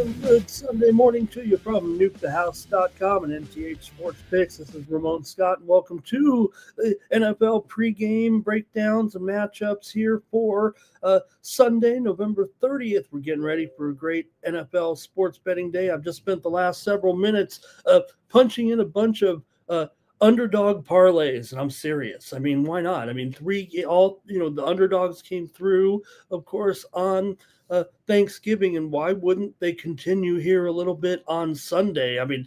Good Sunday morning to you from nukethehouse.com and MTH Sports Picks. This is Ramon Scott, and welcome to the NFL pregame breakdowns and matchups here for Sunday, November 30th. We're getting ready for a great NFL sports betting day. I've just spent the last several minutes punching in a bunch of underdog parlays, and I'm serious. I mean, why not? I mean, the underdogs came through, of course, on Thanksgiving, and why wouldn't they continue here a little bit on Sunday? I mean,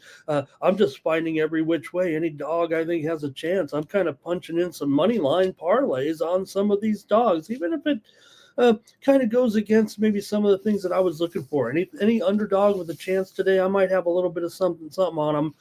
I'm just finding every which way any dog I think has a chance. I'm kind of punching in some money line parlays on some of these dogs, even if it kind of goes against maybe some of the things that I was looking for. Any underdog with a chance today, I might have a little bit of something on them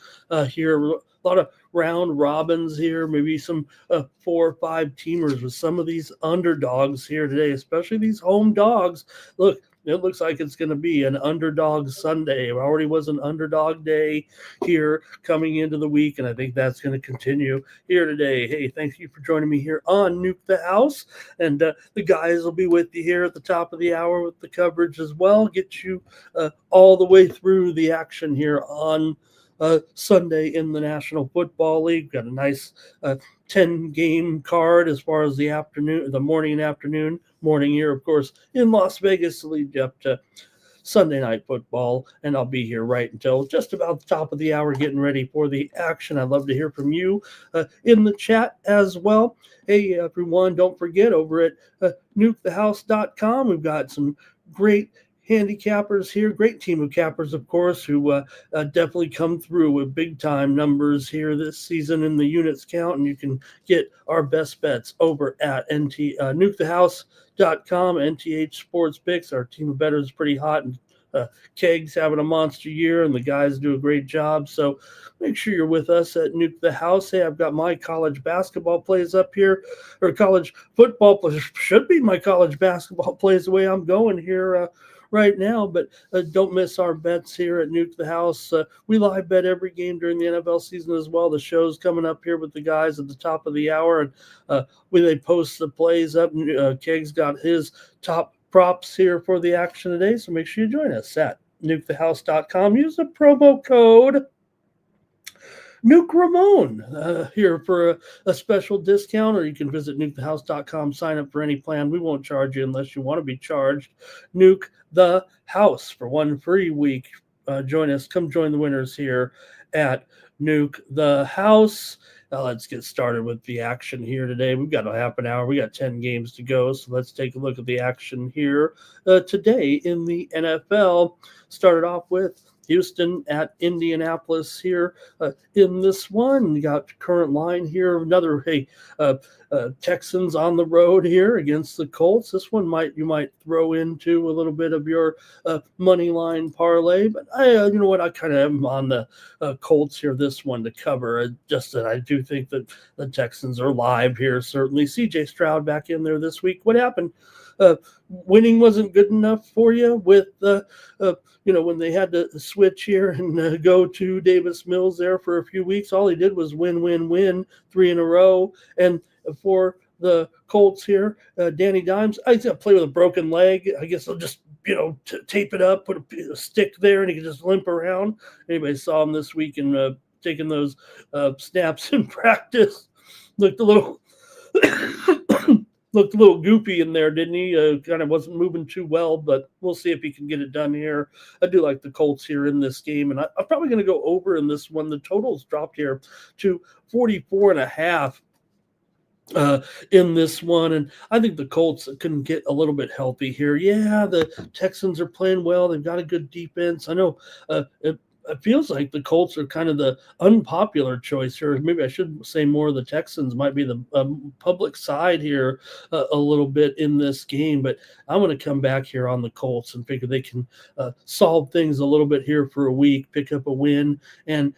here. A lot of round robins here, maybe some 4 or 5 teamers with some of these underdogs here today, especially these home dogs. Look, it looks like it's going to be an underdog Sunday. It already was an underdog day here coming into the week, and I think that's going to continue here today. Hey, thank you for joining me here on Nuke the House, and the guys will be with you here at the top of the hour with the coverage as well. Get you all the way through the action here on Sunday in the National Football League. Got a nice 10-game card as far as the morning and afternoon. Morning here, of course, in Las Vegas to lead up to Sunday Night Football, and I'll be here right until just about the top of the hour getting ready for the action. I'd love to hear from you in the chat as well. Hey, everyone, don't forget over at nukethehouse.com, we've got some great handicappers here, great team of cappers, of course, who definitely come through with big-time numbers here this season in the units count, and you can get our best bets over at nukethehouse.com, NTH Sports Picks. Our team of bettors is pretty hot, and Keg's having a monster year, and the guys do a great job, so make sure you're with us at Nuke the House. Hey, I've got my college basketball plays up here, or college football plays, should be my college basketball plays the way I'm going here right now, but don't miss our bets here at Nuke the House. We live bet every game during the NFL season as well. The show's coming up here with the guys at the top of the hour, and when they post the plays up, Keg's got his top props here for the action today, so make sure you join us at nukethehouse.com. Use the promo code Nuke Ramon here for a special discount, or you can visit nukethehouse.com, sign up for any plan. We won't charge you unless you want to be charged. Nuke the House for one free week. Join us. Come join the winners here at Nuke the House. Let's get started with the action here today. We've got a half an hour. We got 10 games to go, so let's take a look at the action here today in the NFL. Started off with Houston at Indianapolis here in this one. You got current line here. Another Texans on the road here against the Colts. This one you might throw into a little bit of your money line parlay, but I kind of am on the Colts here. This one to cover. Just that I do think that the Texans are live here. Certainly, C.J. Stroud back in there this week. What happened? Winning wasn't good enough for you with when they had to switch here and go to Davis Mills there for a few weeks. All he did was win 3 in a row. And for the Colts here, Danny Dimes, I got to play with a broken leg. I guess I'll just tape it up, put a stick there, and he can just limp around. Anybody saw him this week and taking those snaps in practice? Looked a little looked a little goopy in there, didn't he? Kind of wasn't moving too well, but we'll see if he can get it done here. I do like the Colts here in this game, and I'm probably going to go over in this one. The total's dropped here to 44.5 in this one, and I think the Colts can get a little bit healthy here. Yeah, the Texans are playing well. They've got a good defense. I know it feels like the Colts are kind of the unpopular choice here. Maybe I should say more of the Texans might be the public side here a little bit in this game, but I'm going to come back here on the Colts and figure they can solve things a little bit here for a week, pick up a win, and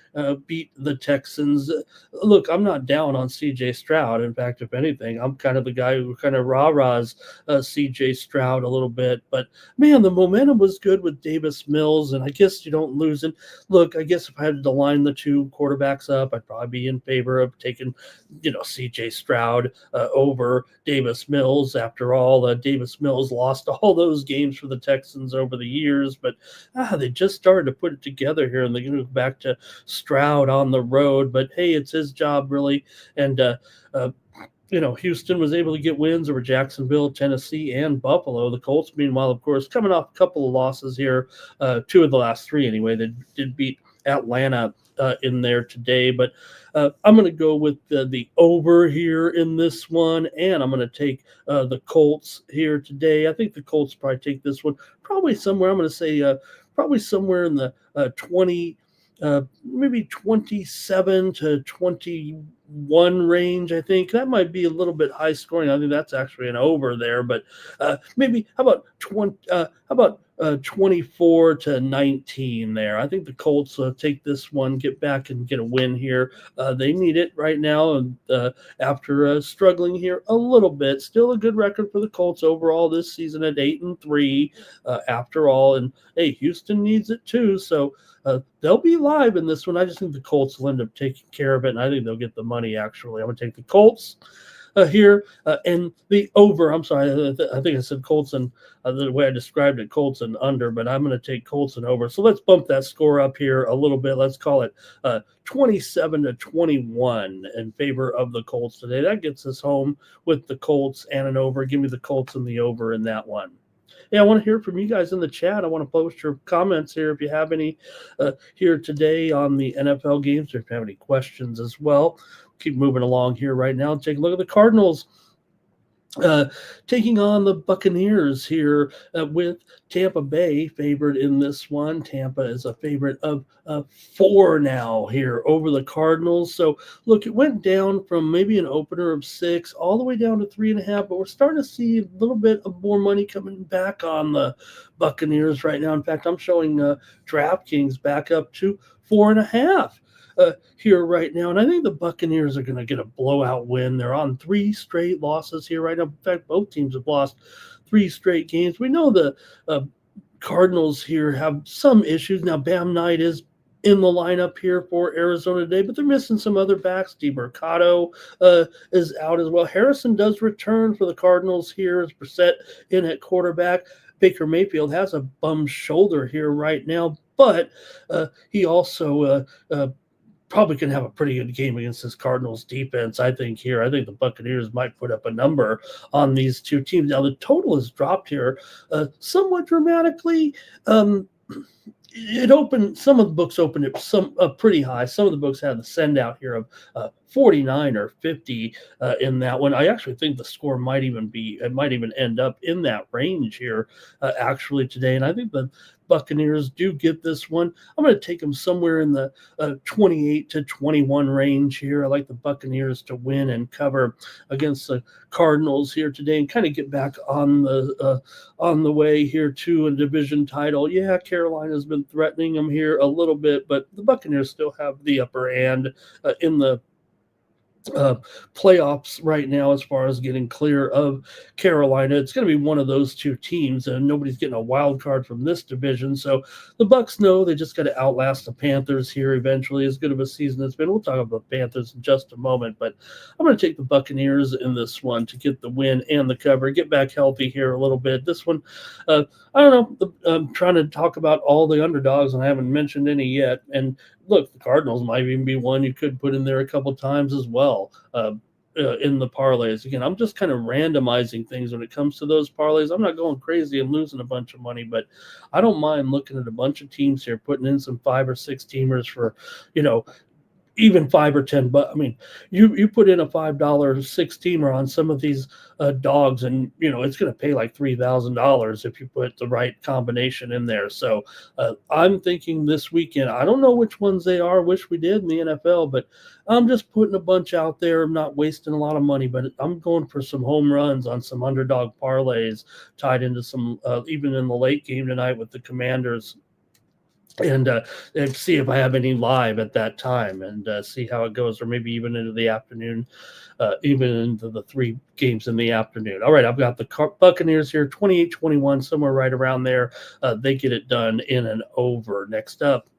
beat the Texans. Look, I'm not down on C.J. Stroud. In fact, if anything, I'm kind of the guy who kind of rah-rahs C.J. Stroud a little bit, but man, the momentum was good with Davis Mills, and I guess you don't lose it. look, I guess if I had to line the two quarterbacks up, I'd probably be in favor of taking, C.J. Stroud over Davis Mills. After all, Davis Mills lost all those games for the Texans over the years, but they just started to put it together here, and they're going to go back to Stroud on the road. But hey, it's his job really, and Houston was able to get wins over Jacksonville, Tennessee, and Buffalo. The Colts, meanwhile, of course, coming off a couple of losses here, two of the last three anyway. They did beat Atlanta in there today, but I'm going to go with the over here in this one, and I'm going to take the Colts here today. I think the Colts probably take this one probably somewhere. I'm going to say probably somewhere in the 20. Maybe 27 to 21 range. I think that might be a little bit high scoring. I think that's actually an over there, but maybe how about 24 to 19 there. I think the Colts take this one, get back and get a win here. They need it right now, and after struggling here a little bit, still a good record for the Colts overall this season at 8-3. After all, and hey, Houston needs it too, so they'll be live in this one. I just think the Colts will end up taking care of it, and I think they'll get the money, actually. I'm going to take the Colts here and the over. I'm sorry, I think I said Colts and the way I described it, Colts and under, but I'm going to take Colts and over. So let's bump that score up here a little bit. Let's call it 27 to 21 in favor of the Colts today. That gets us home with the Colts and an over. Give me the Colts and the over in that one. Yeah, I want to hear from you guys in the chat. I want to post your comments here if you have any here today on the NFL games, or if you have any questions as well. Keep moving along here right now. Take a look at the Cardinals taking on the Buccaneers here with Tampa Bay favored in this one. Tampa is a favorite of 4 now here over the Cardinals. So look, it went down from maybe an opener of 6 all the way down to 3.5, but we're starting to see a little bit of more money coming back on the Buccaneers right now. In fact, I'm showing DraftKings back up to 4.5. Here right now, and I think the Buccaneers are going to get a blowout win. They're on 3 straight losses here right now. In fact, both teams have lost 3 straight games. We know the Cardinals here have some issues. Now, Bam Knight is in the lineup here for Arizona today, but they're missing some other backs. DeMercado is out as well. Harrison does return for the Cardinals here as Brissett in at quarterback. Baker Mayfield has a bum shoulder here right now, but he also probably can have a pretty good game against this Cardinals defense, I think, here. I think the Buccaneers might put up a number on these two teams. Now, the total has dropped here somewhat dramatically. It opened, some of the books opened it pretty high. Some of the books had the send out here of 49 or 50 in that one. I actually think the score might even end up in that range here actually today. And I think the Buccaneers do get this one. I'm going to take them somewhere in the 28 to 21 range here. I like the Buccaneers to win and cover against the Cardinals here today and kind of get back on the way here to a division title. Yeah, Carolina's been threatening them here a little bit, but the Buccaneers still have the upper hand in the playoffs right now as far as getting clear of Carolina. It's going to be one of those two teams, and nobody's getting a wild card from this division. So the Bucs know they just got to outlast the Panthers here eventually. As good of a season it's been. We'll talk about the Panthers in just a moment, but I'm going to take the Buccaneers in this one to get the win and the cover, get back healthy here a little bit. This one, I don't know. I'm trying to talk about all the underdogs, and I haven't mentioned any yet. And look, the Cardinals might even be one you could put in there a couple times as well in the parlays. Again, I'm just kind of randomizing things when it comes to those parlays. I'm not going crazy and losing a bunch of money, but I don't mind looking at a bunch of teams here, putting in some 5 or 6 teamers for, even 5 or 10. But I mean, you put in a $5 6-teamer on some of these dogs, and it's going to pay like $3,000 if you put the right combination in there. So I'm thinking this weekend, I don't know which ones they are. Wish we did in the NFL, but I'm just putting a bunch out there. I'm not wasting a lot of money, but I'm going for some home runs on some underdog parlays tied into some even in the late game tonight with the Commanders. And see if I have any live at that time, and see how it goes, or maybe even into the afternoon, even into the 3 games in the afternoon. All right, I've got the Buccaneers here, 28-21, somewhere right around there. They get it done in an over. Next up,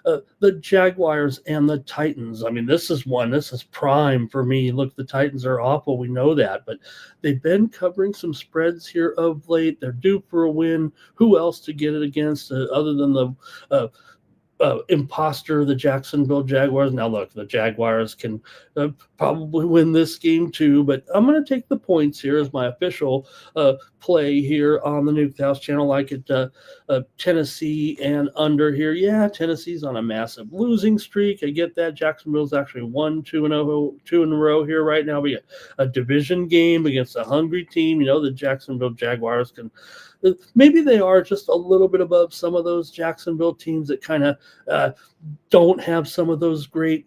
the Jaguars and the Titans. I mean, this is prime for me. Look, the Titans are awful. We know that, but they've been covering some spreads here of late. They're due for a win. Who else to get it against other than the uh, imposter, the Jacksonville Jaguars? Now, look, the Jaguars can probably win this game too, but I'm going to take the points here as my official play here on the Nuke House channel. Like it, Tennessee and under here. Yeah, Tennessee's on a massive losing streak. I get that. Jacksonville's actually won 2 in a row here right now. We get a division game against a hungry team. You know, the Jacksonville Jaguars can. Maybe they are just a little bit above some of those Jacksonville teams that kind of don't have some of those great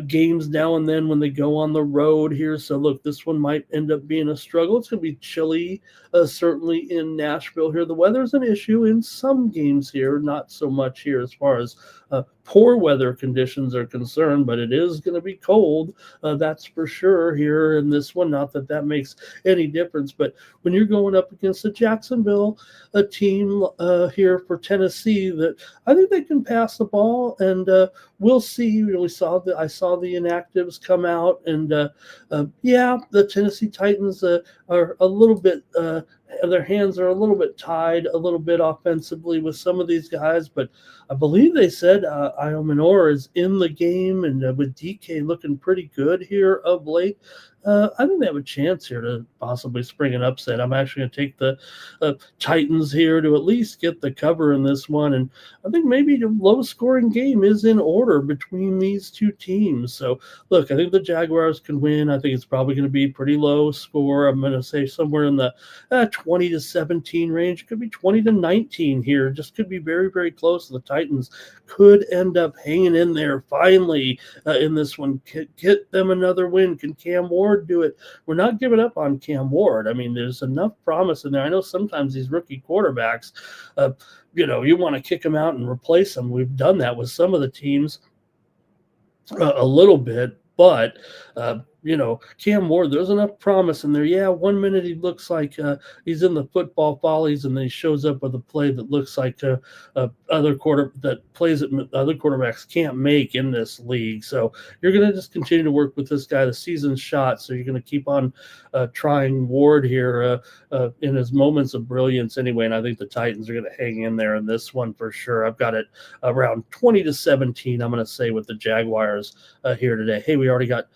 games now and then when they go on the road here. So, look, this one might end up being a struggle. It's going to be chilly, certainly in Nashville here. The weather's an issue in some games here, not so much here as far as poor weather conditions are concerned, but it is going to be cold. That's for sure here in this one. Not that that makes any difference, but when you're going up against a Jacksonville, a team here for Tennessee that I think they can pass the ball, and we'll see. You know, I saw the inactives come out, and yeah, the Tennessee Titans are a little bit. Their hands are a little bit tied, a little bit offensively with some of these guys, but I believe they said Iomanor is in the game, and with DK looking pretty good here of late, I think they have a chance here to possibly spring an upset. I'm actually going to take the Titans here to at least get the cover in this one, and I think maybe the low-scoring game is in order between these two teams. So, look, I think the Jaguars can win. I think it's probably going to be pretty low score. I'm going to say somewhere in the 20 to 17 range. It could be 20 to 19 here. Just could be very, very close. The Titans could end up hanging in there finally in this one. Get them another win. Can Cam Ward do it? We're not giving up on Cam Ward. I mean, there's enough promise in there. I know sometimes these rookie quarterbacks, you want to kick them out and replace them. We've done that with some of the teams a little bit, but Cam Ward, there's enough promise in there. Yeah, 1 minute he looks like he's in the football follies, and then he shows up with a play that looks like plays that other quarterbacks can't make in this league. So you're going to just continue to work with this guy. The season's shot, so you're going to keep on trying Ward here in his moments of brilliance anyway. And I think the Titans are going to hang in there in this one for sure. I've got it around 20 to 17. I'm going to say with the Jaguars here today. Hey, we already got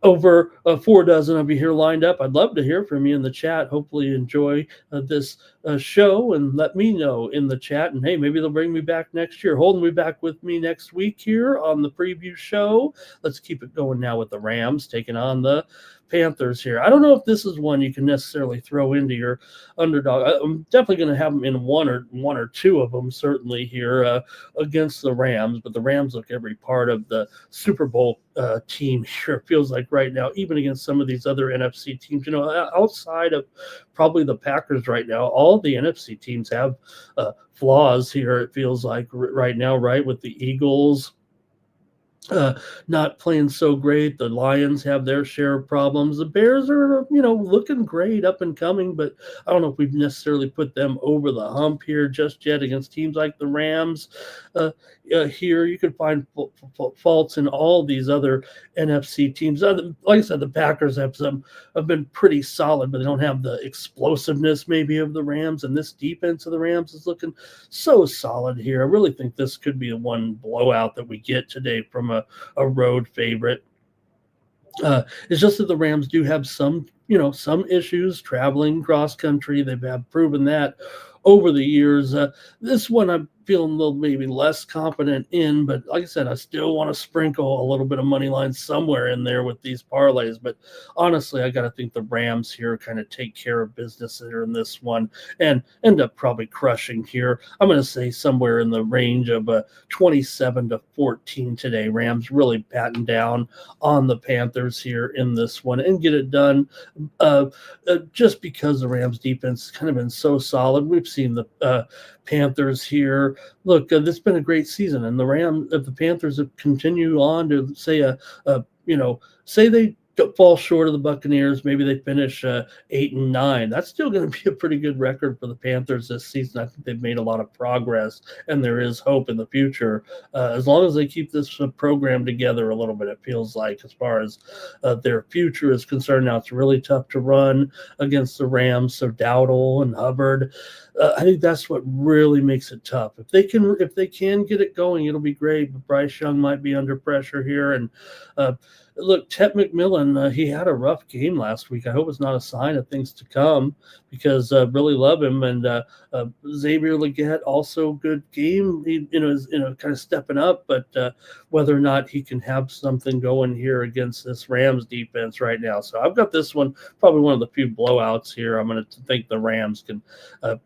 over 4 dozen of you here lined up. I'd love to hear from you in the chat. Hopefully you enjoy this show, and let me know in the chat. And hey, maybe they'll bring me back next year. Holden will be back with me next week here on the preview show. Let's keep it going now with the Rams taking on the Panthers here. I don't know if this is one you can necessarily throw into your underdog. I'm definitely going to have them in one or two of them certainly here against the Rams, but the Rams look every part of the Super Bowl team here. It feels like right now, even against some of these other NFC teams, outside of probably the Packers right now, all the NFC teams have flaws here. It feels like right now, right, with the Eagles not playing so great. The Lions have their share of problems. The Bears are, looking great, up and coming, but I don't know if we've necessarily put them over the hump here just yet against teams like the Rams. Here you can find faults in all these other NFC teams. Like I said, the Packers have been pretty solid, but they don't have the explosiveness maybe of the Rams, and this defense of the Rams is looking so solid here. I really think this could be the one blowout that we get today from a road favorite. It's just that the Rams do have some issues traveling cross country. They've proven that over the years. This one I'm feeling a little maybe less confident in, but like I said, I still want to sprinkle a little bit of money line somewhere in there with these parlays. But honestly, I got to think the Rams here kind of take care of business here in this one and end up probably crushing here. I'm going to say somewhere in the range of 27 to 14 today. Rams really batting down on the Panthers here in this one and get it done just because the Rams defense has kind of been so solid. We've seen the Panthers here. Look, this has been a great season, and the Panthers have continued on to say say they fall short of the Buccaneers. Maybe they finish 8-9. That's still going to be a pretty good record for the Panthers this season. I think they've made a lot of progress, and there is hope in the future as long as they keep this program together a little bit. It feels like as far as their future is concerned. Now it's really tough to run against the Rams. So Dowdle and Hubbard. I think that's what really makes it tough. If they can get it going, it'll be great. But Bryce Young might be under pressure here, and look, Ted McMillan, he had a rough game last week. I hope it's not a sign of things to come because really love him. And Xavier Legette, also good game. He, is kind of stepping up, but whether or not he can have something going here against this Rams defense right now. So I've got this one, probably one of the few blowouts here. I'm going to think the Rams can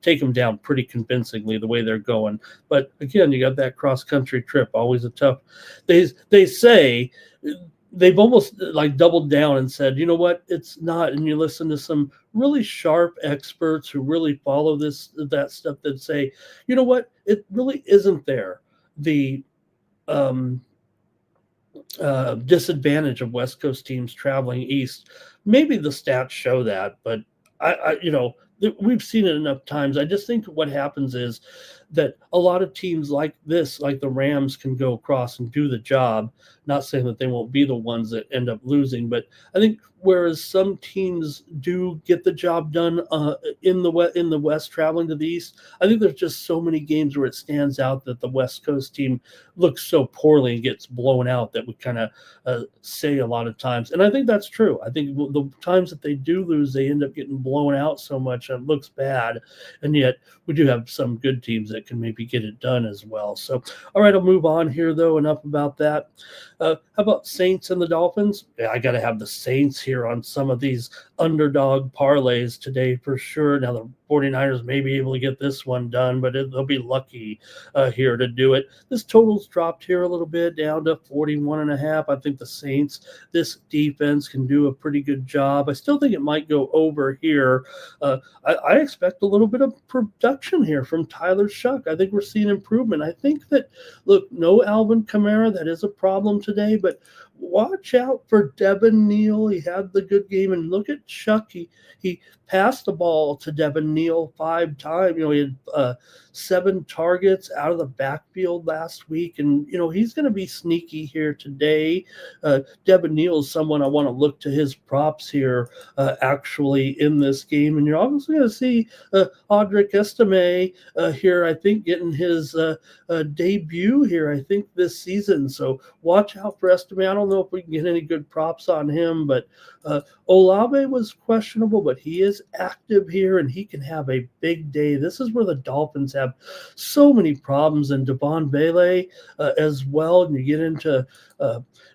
take them down pretty convincingly the way they're going. But again, you got that cross-country trip, always a tough. They say they've almost like doubled down and said, you know what, it's not. And you listen to some really sharp experts who really follow that stuff that say, you know what, it really isn't there. The disadvantage of West Coast teams traveling east. Maybe the stats show that, but we've seen it enough times. I just think what happens is that a lot of teams like this, like the Rams, can go across and do the job. Not saying that they won't be the ones that end up losing, but I think whereas some teams do get the job done in the West traveling to the East, I think there's just so many games where it stands out that the West Coast team looks so poorly and gets blown out that we kind of say a lot of times. And I think that's true. I think the times that they do lose, they end up getting blown out so much and it looks bad. And yet we do have some good teams that can maybe get it done as well. So, all right, I'll move on here, though. Enough about that. How about Saints and the Dolphins? Yeah, I got to have the Saints here on some of these underdog parlays today for sure. Now, the 49ers may be able to get this one done, but they'll be lucky here to do it. This total's dropped here a little bit down to 41.5. I think the Saints, this defense can do a pretty good job. I still think it might go over here. I expect a little bit of production here from Tyler Shuck. I think we're seeing improvement. I think that, look, no Alvin Kamara. That is a problem today, but watch out for Devin Neal. He had the good game, and look at Shuck. He passed the ball to Devin Neal 5 times. He had 7 targets out of the backfield last week, and he's going to be sneaky here today. Devin Neal is someone I want to look to his props here actually in this game, and you're obviously going to see Audric Estime here, I think, getting his debut here, I think, this season. So watch out for Estime. I don't know if we can get any good props on him, but Olave was questionable, but he is active here, and he can have a big day. This is where the Dolphins have so many problems, and Devon Bailey as well. And you get into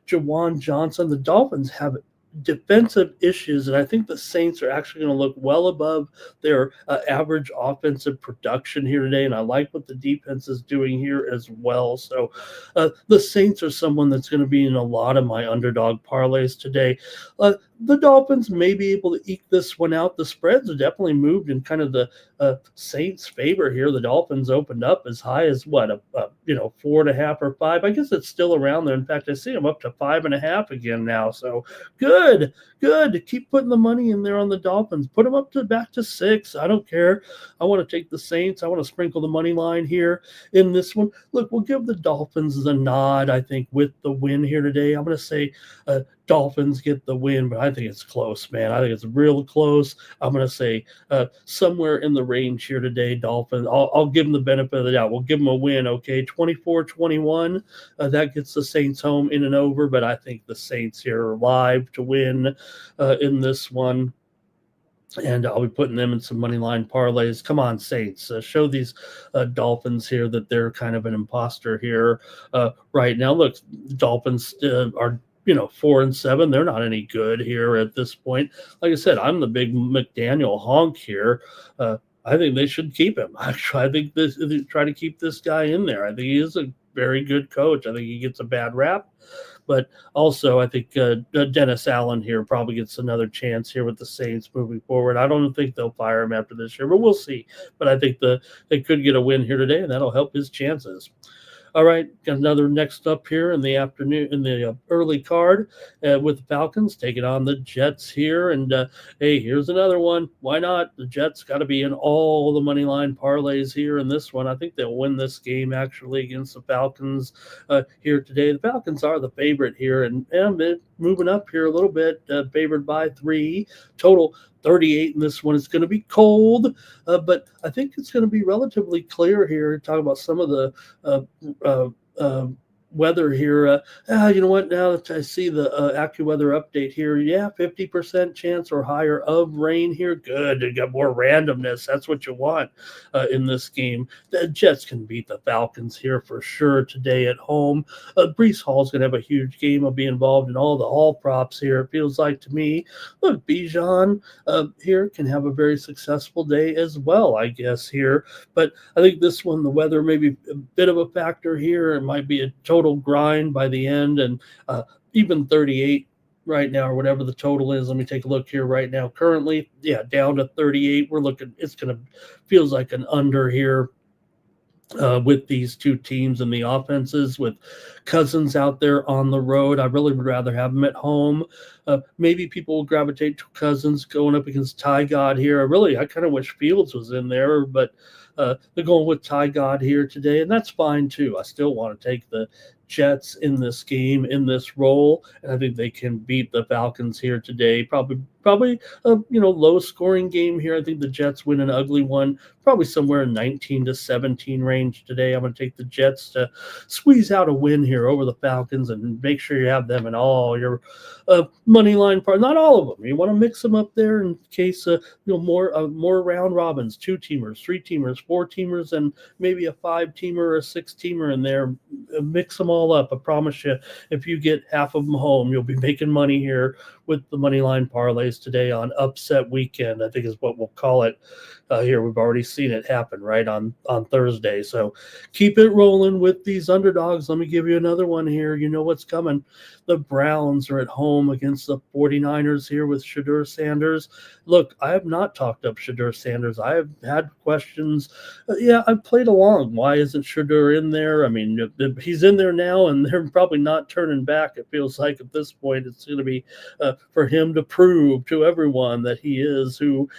Jawan Johnson. The Dolphins have defensive issues, and I think the Saints are actually going to look well above their average offensive production here today, and I like what the defense is doing here as well. So the Saints are someone that's going to be in a lot of my underdog parlays today. The Dolphins may be able to eke this one out. The spreads are definitely moved in kind of the Saints' favor here. The Dolphins opened up as high as 4.5 or 5. I guess it's still around there. In fact, I see them up to 5.5 again now. So good. Keep putting the money in there on the Dolphins. Put them up to back to 6. I don't care. I want to take the Saints. I want to sprinkle the money line here in this one. Look, we'll give the Dolphins the nod, I think, with the win here today. I'm going to say Dolphins get the win, but I think it's close, man. I think it's real close. I'm going to say somewhere in the range here today, Dolphins. I'll give them the benefit of the doubt. We'll give them a win, okay? 24-21. That gets the Saints home in and over, but I think the Saints here are live to win in this one. And I'll be putting them in some money line parlays. Come on, Saints. Show these Dolphins here that they're kind of an imposter here right now. Look, Dolphins are 4-7. They're not any good here at this point. Like I said, I'm the big McDaniel honk here. I think they should keep him. Actually, I think they try to keep this guy in there. I think he is a very good coach. I think he gets a bad rap. But also, I think Dennis Allen here probably gets another chance here with the Saints moving forward. I don't think they'll fire him after this year, but we'll see. But I think they could get a win here today, and that'll help his chances. All right, got another next up here in the afternoon in the early card with the Falcons taking on the Jets here. And hey, here's another one. Why not? The Jets got to be in all the money line parlays here in this one. I think they'll win this game actually against the Falcons here today. The Falcons are the favorite here, and they're moving up here a little bit, favored by 3 total. 38 in this one. It's going to be cold, but I think it's going to be relatively clear here. Talk about some of the uh, uh, uh, weather here. You know what? Now that I see the AccuWeather update here, yeah, 50% chance or higher of rain here. Good. You got more randomness. That's what you want in this game. The Jets can beat the Falcons here for sure today at home. Brees Hall's going to have a huge game. I'll be involved in all the Hall props here. It feels like to me. Look, Bijan here can have a very successful day as well, I guess, here. But I think this one, the weather may be a bit of a factor here. It might be a total grind by the end, and even 38 right now, or whatever the total is. Let me take a look here right now. Currently, yeah, down to 38. We're looking, it's going to, feels like an under here with these two teams and the offenses with Cousins out there on the road. I really would rather have him at home. Maybe people will gravitate to Cousins going up against Ty God here. I kind of wish Fields was in there, but they're going with Ty God here today, and that's fine too. I still want to take the Jets in this game, in this role, and I think they can beat the Falcons here today. Probably a low scoring game here. I think the Jets win an ugly one, probably somewhere in 19 to 17 range today. I'm going to take the Jets to squeeze out a win here over the Falcons and make sure you have them in all your money line part. Not all of them. You want to mix them up there in case more round robins, 2-teamers, 3-teamers, 4-teamers, and maybe a 5-teamer or a 6-teamer in there. Mix them all up. I promise you, if you get half of them home, you'll be making money here with the money line parlays today on upset weekend, I think is what we'll call it here. We've already seen it happen right on Thursday. So keep it rolling with these underdogs. Let me give you another one here. You know what's coming. The Browns are at home against the 49ers here with Shadur Sanders. Look, I have not talked up Shadur Sanders. I have had questions. I've played along. Why isn't Shadur in there? I mean, he's in there now, and they're probably not turning back. It feels like at this point it's going to be for him to prove to everyone that he is who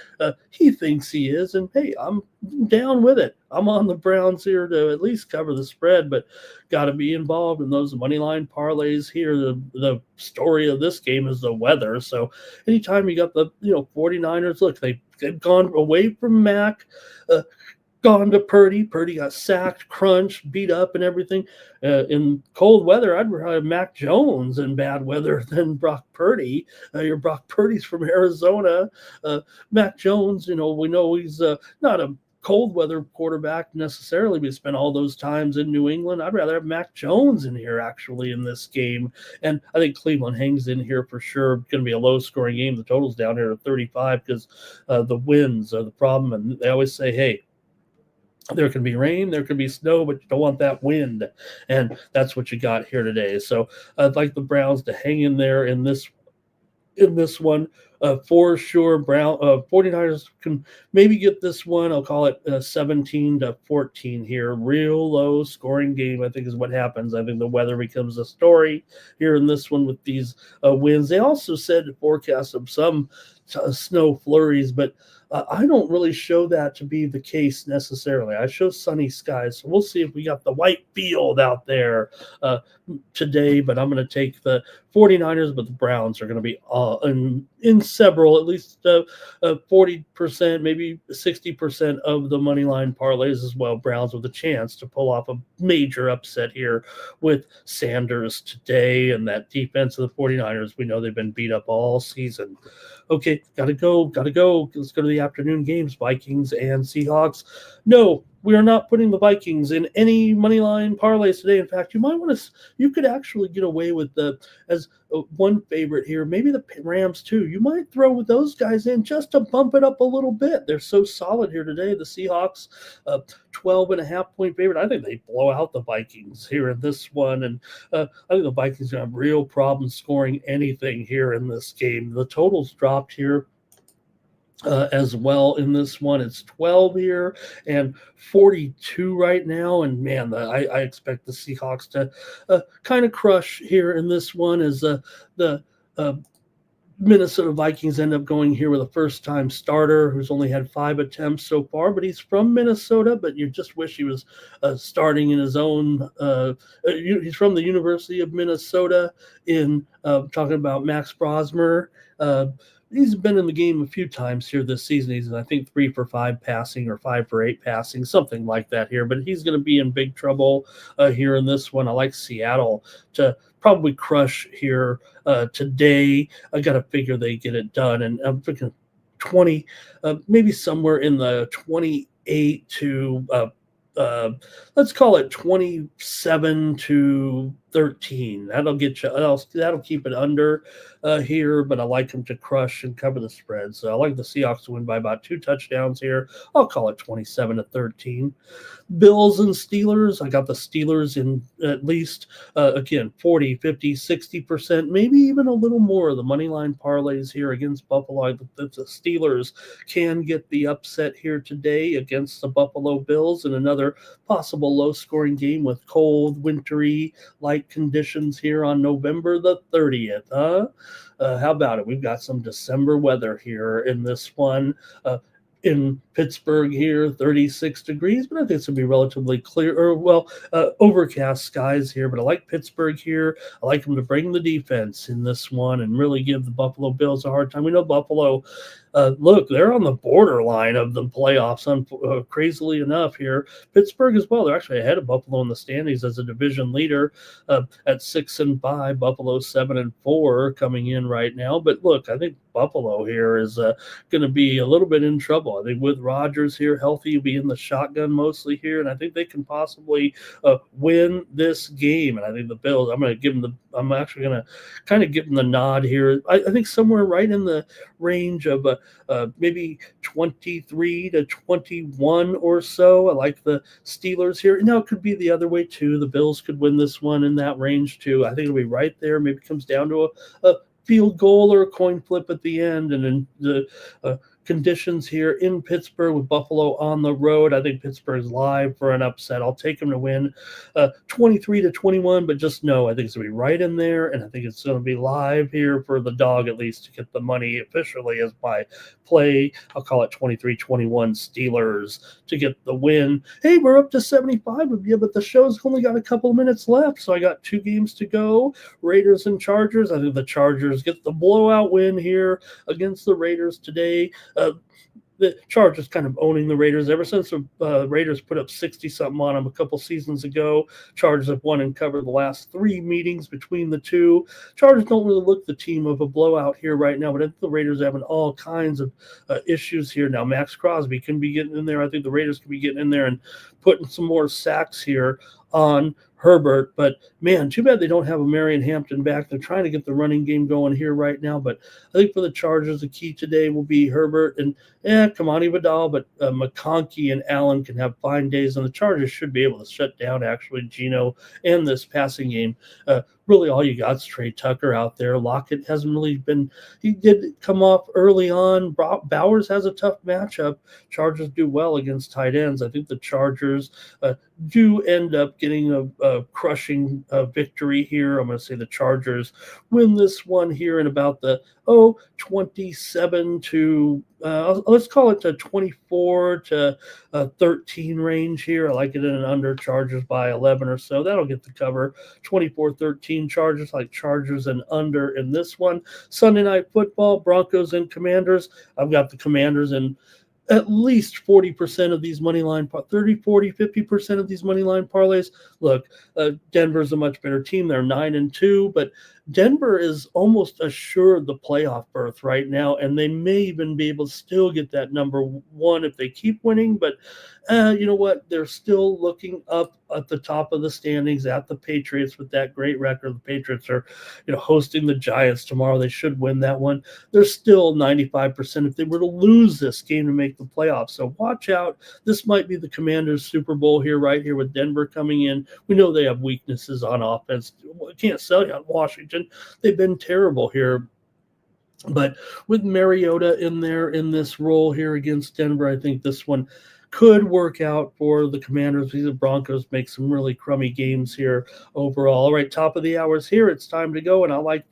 he thinks he is. And hey, I'm down with it. I'm on the Browns here to at least cover the spread, but got to be involved in those money line parlays here. The story of this game is the weather. So anytime you got the 49ers, look, they've gone away from Mac. Gone to Purdy. Purdy got sacked, crunched, beat up, and everything. In cold weather, I'd rather have Mac Jones in bad weather than Brock Purdy. Your Brock Purdy's from Arizona. Mac Jones, we know he's not a cold weather quarterback necessarily, but he spent all those times in New England. I'd rather have Mac Jones in here actually in this game. And I think Cleveland hangs in here for sure. It's going to be a low scoring game. The total's down here to 35 because the winds are the problem. And they always say, hey, there can be rain, there can be snow, but you don't want that wind. And that's what you got here today. So I'd like the Browns to hang in there in this one for sure. 49ers can maybe get this one. I'll call it 17 to 14 here. Real low scoring game, I think, is what happens. I think the weather becomes a story here in this one with these winds. They also said to forecast of some snow flurries, but I don't really show that to be the case necessarily. I show sunny skies. So we'll see if we got the white field out there today, but I'm going to take the 49ers, but the Browns are going to be in several, at least 40%, maybe 60% of the money line parlays as well. Browns with a chance to pull off a major upset here with Sanders today, and that defense of the 49ers, we know they've been beat up all season. Okay, gotta go. Let's go to the afternoon games, Vikings and Seahawks. No, we are not putting the Vikings in any money line parlays today. In fact, you could actually get away with as one favorite here, maybe the Rams too. You might throw with those guys in just to bump it up a little bit. They're so solid here today. The Seahawks, 12.5-point favorite. I think they blow out the Vikings here in this one. And I think the Vikings are going to have real problems scoring anything here in this game. The total's dropped here as well in this one. It's 12 here and 42 right now. And man, I expect the Seahawks to kind of crush here in this one as the uh, Minnesota Vikings end up going here with a first time starter who's only had 5 attempts so far, but he's from Minnesota. But you just wish he was starting in his own. He's from the University of Minnesota in talking about Max Brosmer. Uh, he's been in the game a few times here this season. He's, I think, 3 for 5 passing or 5 for 8 passing, something like that here. But he's going to be in big trouble here in this one. I like Seattle to probably crush here today. I got to figure they get it done. And I'm thinking 20, maybe somewhere in the 28 to let's call it 27 to 13. That'll get you. That'll keep it under here, but I like them to crush and cover the spread. So I like the Seahawks to win by about 2 touchdowns here. I'll call it 27 to 13. Bills and Steelers. I got the Steelers in at least, again, 40, 50, 60%, maybe even a little more of the money line parlays here against Buffalo. The Steelers can get the upset here today against the Buffalo Bills in another possible low-scoring game with cold, wintry, light conditions here on November the 30th. How about it? We've got some December weather here in this one. In Pittsburgh here, 36 degrees, but I think it's going to be relatively clear, or overcast skies here. But I like Pittsburgh here. I like them to bring the defense in this one and really give the Buffalo Bills a hard time. We know Buffalo, look, they're on the borderline of the playoffs, crazily enough here. Pittsburgh as well. They're actually ahead of Buffalo in the standings as a division leader at 6-5. Buffalo 7-4 coming in right now. But look, I think Buffalo here is going to be a little bit in trouble. I think with Rodgers here healthy, he'll be in the shotgun mostly here, and I think they can possibly win this game. And I think the Bills, I'm actually going to kind of give them the nod here. I think somewhere right in the range of maybe 23 to 21 or so. I like the Steelers here. Now it could be the other way too. The Bills could win this one in that range too. I think it'll be right there. Maybe it comes down to a field goal or a coin flip at the end. And then the conditions here in Pittsburgh with Buffalo on the road, I think Pittsburgh's live for an upset. I'll take them to win 23 to 21, but just know I think it's going to be right in there, and I think it's going to be live here for the dog at least to get the money officially as my play. I'll call it 23-21 Steelers to get the win. Hey, we're up to 75 of you, but the show's only got a couple of minutes left, so I got 2 games to go. Raiders and Chargers. I think the Chargers get the blowout win here against the Raiders today. The Chargers kind of owning the Raiders ever since the Raiders put up 60-something on them a couple seasons ago. Chargers have won and covered the last 3 meetings between the two. Chargers don't really look the team of a blowout here right now, but I think the Raiders are having all kinds of issues here now. Max Crosby can be getting in there. I think the Raiders can be getting in there and putting some more sacks here on Herbert, but man, too bad they don't have a Marion Hampton back. They're trying to get the running game going here right now, but I think for the Chargers, the key today will be Herbert and Kamani Vidal, but McConkey and Allen can have fine days, and the Chargers should be able to shut down actually Geno and this passing game. Really all you got is Trey Tucker out there. Lockett hasn't really been – he did come off early on. Bowers has a tough matchup. Chargers do well against tight ends. I think the Chargers do end up getting a crushing victory here. I'm going to say the Chargers win this one here in about the 27 to let's call it to 24 to 13 range here. I like it in an under. Chargers by 11 or so. That'll get the cover. 24-13 Chargers, like Chargers and under in this one. Sunday Night Football, Broncos and Commanders. I've got the Commanders in at least 40% of these money line, 30, 40, 50% of these money line parlays. Look, Denver's a much better team. They're 9-2, but Denver is almost assured the playoff berth right now, and they may even be able to still get that number 1 if they keep winning. But you know what? They're still looking up at the top of the standings at the Patriots with that great record. The Patriots are, hosting the Giants tomorrow. They should win that one. They're still 95% if they were to lose this game to make the playoffs. So watch out. This might be the Commanders' Super Bowl here, right here with Denver coming in. We know they have weaknesses on offense. I can't sell you on Washington. They've been terrible here But with Mariota in there in this role here against Denver, I think this one could work out for the Commanders. The Broncos make some really crummy games here overall. All right, top of the hours here. It's time to go, and I like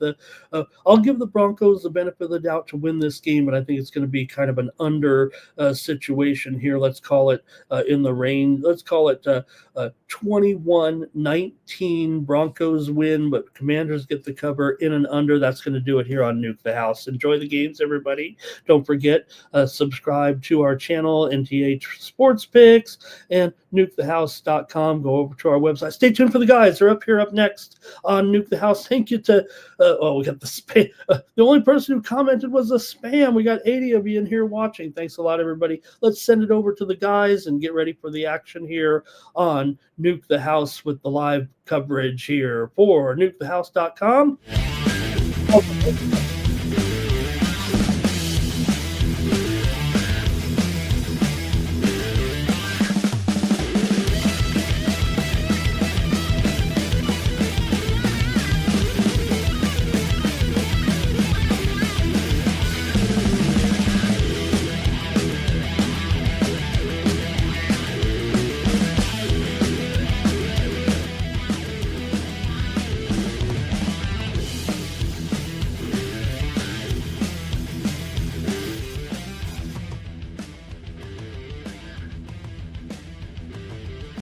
I'll give the Broncos the benefit of the doubt to win this game, but I think it's going to be kind of an under situation here. Let's call it in the range. Let's call it 21-19 Broncos win, but Commanders get the cover in and under. That's going to do it here on Nuke the House. Enjoy the games, everybody. Don't forget, subscribe to our channel, NTH Sports Picks, and nukethehouse.com. Go over to our website. Stay tuned for the guys. They're up here up next on Nuke the House. Thank you to, we got the spam. The only person who commented was a spam. We got 80 of you in here watching. Thanks a lot, everybody. Let's send it over to the guys and get ready for the action here on Nuke the House with the live coverage here for nukethehouse.com.